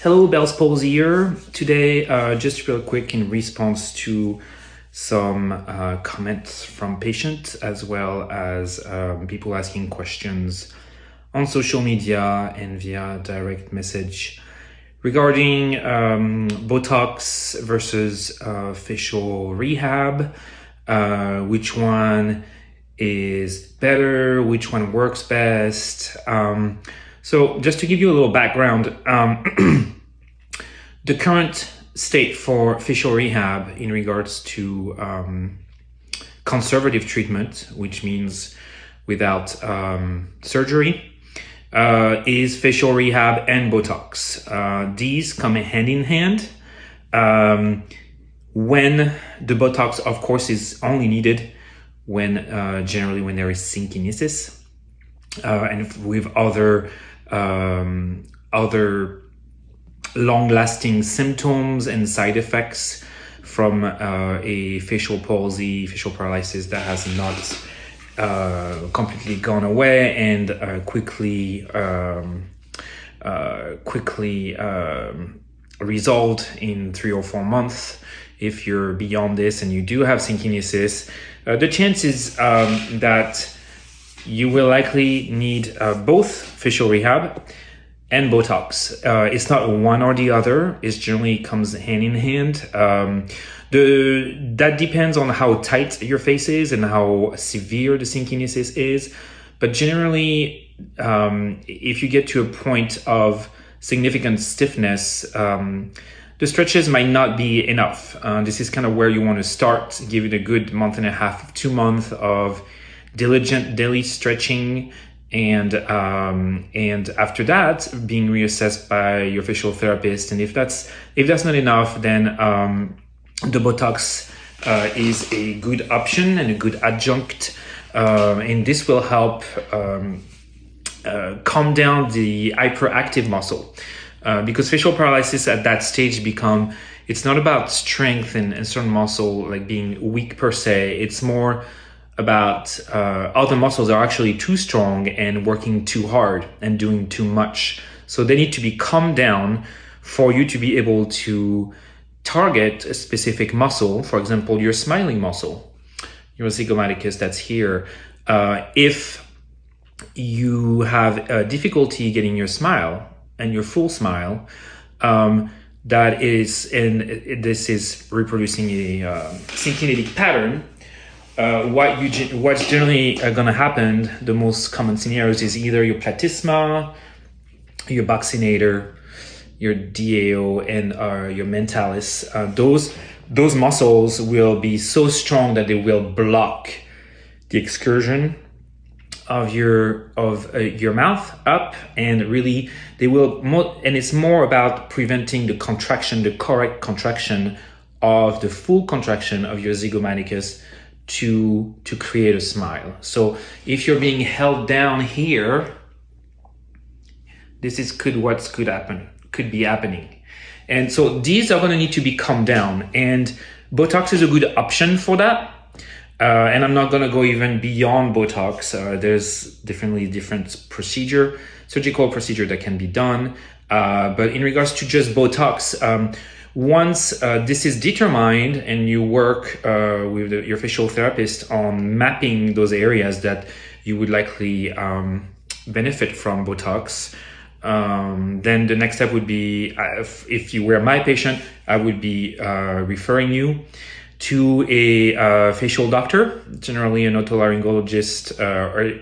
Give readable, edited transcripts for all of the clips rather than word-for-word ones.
Hello, Bell's Palsy here. Today, just real quick in response to some comments from patients as well as people asking questions on social media and via direct message regarding Botox versus facial rehab. Which one is better? Which one works best? So just to give you a little background, the current state for facial rehab in regards to conservative treatment, which means without surgery, is facial rehab and Botox. These come hand in hand. When the Botox, of course, is only needed when generally when there is synkinesis, and with other long-lasting symptoms and side effects from a facial palsy, facial paralysis that has not completely gone away and quickly resolved in 3 or 4 months. If you're beyond this and you do have synkinesis, the chances that you will likely need both facial rehab and Botox. It's not one or the other. It generally comes hand in hand. That depends on how tight your face is and how severe the synkinesis is. But generally, if you get to a point of significant stiffness, the stretches might not be enough. This is kind of where you want to start. Give it a good month and a half, 2 months of diligent daily stretching, and after that being reassessed by your facial therapist. And if that's not enough, then the Botox is a good option and a good adjunct, and this will help calm down the hyperactive muscle, because facial paralysis at that stage it's not about strength and certain muscle like being weak per se. It's more about other muscles are actually too strong and working too hard and doing too much. So they need to be calmed down for you to be able to target a specific muscle. For example, your smiling muscle, your zygomaticus that's here. If you have difficulty getting your smile and your full smile, this is reproducing a synkinetic pattern. What's generally going to happen, the most common scenarios, is either your platysma, your buccinator, your DAO, and your mentalis. Those muscles will be so strong that they will block the excursion of your mouth up, and really they will. And it's more about preventing the contraction, the correct contraction of the full contraction of your zygomaticus to create a smile. So if you're being held down here, this is could be happening. And so these are going to need to be calmed down, and Botox is a good option for that. And I'm not going to go even beyond Botox. There's different surgical procedure that can be done. But in regards to just Botox, once this is determined and you work with your facial therapist on mapping those areas that you would likely benefit from Botox, then the next step would be, if you were my patient, I would be referring you to a facial doctor, generally an otolaryngologist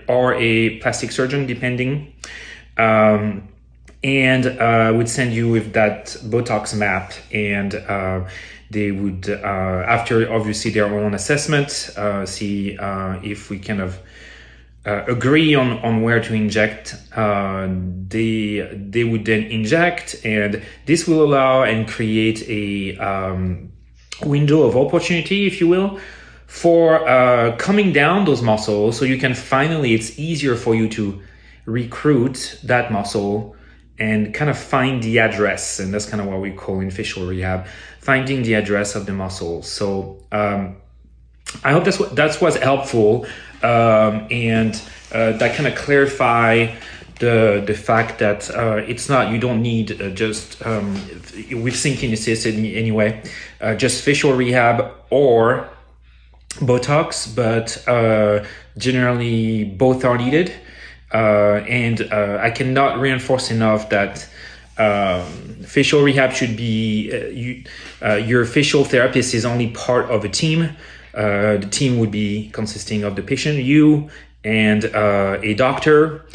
or a plastic surgeon, depending. And would send you with that Botox map, and they would, after obviously their own assessment, see if we kind of agree on where to inject. They would then inject, and this will allow and create a window of opportunity, if you will, for calming down those muscles, so you can finally, it's easier for you to recruit that muscle and kind of find the address. And that's kind of what we call in facial rehab, finding the address of the muscle. So I hope that was helpful, and that kind of clarify the fact that it's not, you don't need just with synkinesis anyway, just facial rehab or Botox, but generally both are needed. And I cannot reinforce enough that facial rehab should be, your facial therapist is only part of a team. The team would be consisting of the patient, you, and a doctor,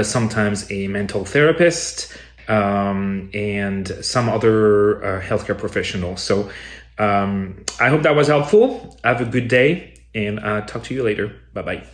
sometimes a mental therapist, and some other healthcare professional. So I hope that was helpful. Have a good day, and talk to you later. Bye-bye.